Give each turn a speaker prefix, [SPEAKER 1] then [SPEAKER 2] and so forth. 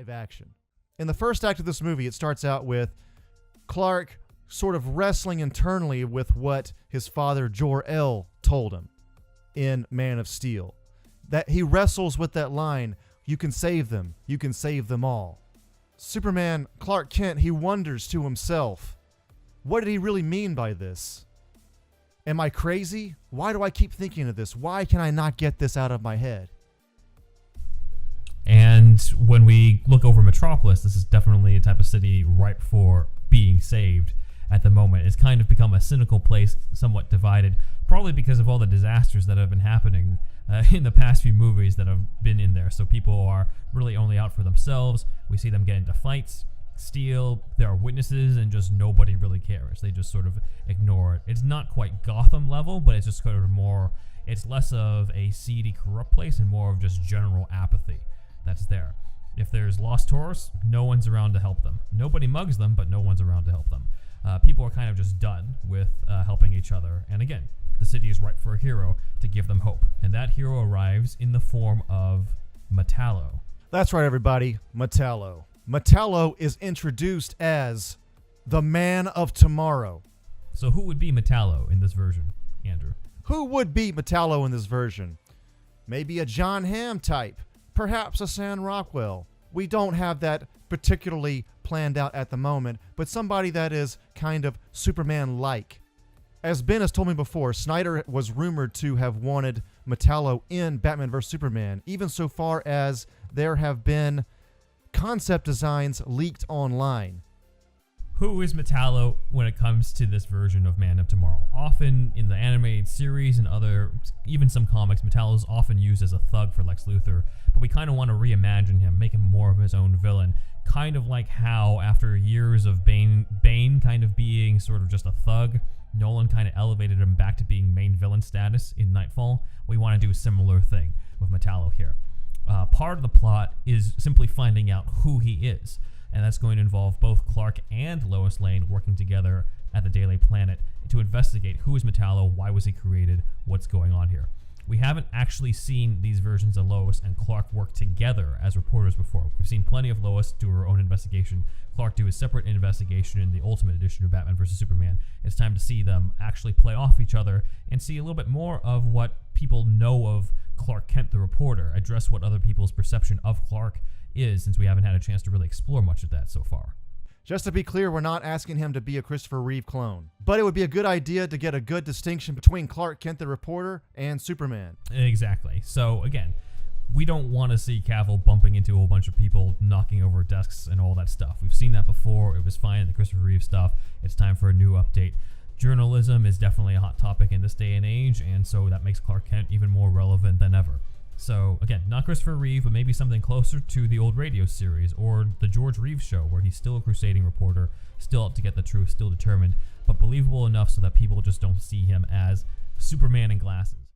[SPEAKER 1] live action. In the first act of this movie, it starts out with Clark sort of wrestling internally with what his father Jor-El told him in Man of Steel. That he wrestles with that line, "You can save them, you can save them all." Superman, Clark Kent, he wonders to himself, what did he really mean by this? Am I crazy? Why do I keep thinking of this? Why can I not get this out of my head?
[SPEAKER 2] And when we look over Metropolis, this is definitely a type of city ripe for being saved at the moment. It's kind of become a cynical place, somewhat divided, probably because of all the disasters that have been happening in the past few movies that have been in there. So people are really only out for themselves. We see them get into fights, steal, there are witnesses, and just nobody really cares. They just sort of ignore it. It's not quite Gotham level, but it's just kind of more, it's less of a seedy, corrupt place and more of just general apathy that's there. If there's lost tourists, no one's around to help them. Nobody mugs them, but no one's around to help them. People are kind of just done with helping each other. And again, the city is ripe for a hero to give them hope. And that hero arrives in the form of Metallo.
[SPEAKER 1] That's right, everybody. Metallo. Metallo is introduced as the Man of Tomorrow.
[SPEAKER 2] So who would be Metallo in this version, Andrew?
[SPEAKER 1] Who would be Metallo in this version? Maybe a John Hamm type. Perhaps a Sam Rockwell. We don't have that particularly planned out at the moment, but somebody that is kind of Superman-like. As Ben has told me before, Snyder was rumored to have wanted Metallo in Batman vs. Superman, even so far as there have been concept designs leaked online.
[SPEAKER 2] Who is Metallo when it comes to this version of Man of Tomorrow? Often in the animated series and other, even some comics, Metallo is often used as a thug for Lex Luthor, but we kind of want to reimagine him, make him more of his own villain. Kind of like how, after years of Bane kind of being sort of just a thug, Nolan kind of elevated him back to being main villain status in Nightfall. We want to do a similar thing with Metallo here. Part of the plot is simply finding out who he is, and that's going to involve both Clark and Lois Lane working together at the Daily Planet to investigate who is Metallo, why was he created, what's going on here. We haven't actually seen these versions of Lois and Clark work together as reporters before. We've seen plenty of Lois do her own investigation, Clark do a separate investigation in the Ultimate Edition of Batman vs. Superman. It's time to see them actually play off each other and see a little bit more of what people know of Clark Kent the reporter, address what other people's perception of Clark is, since we haven't had a chance to really explore much of that so far.
[SPEAKER 1] Just to be clear, we're not asking him to be a Christopher Reeve clone, but it would be a good idea to get a good distinction between Clark Kent the reporter and Superman.
[SPEAKER 2] Exactly. So again, we don't want to see Cavill bumping into a whole bunch of people, knocking over desks and all that stuff. We've seen that before. It was fine in the Christopher Reeve stuff. It's time for a new update. Journalism is definitely a hot topic in this day and age, and so that makes Clark Kent even more relevant than ever. So again, not Christopher Reeve, but maybe something closer to the old radio series or the George Reeves show, where he's still a crusading reporter, still out to get the truth, still determined, but believable enough so that people just don't see him as Superman in glasses.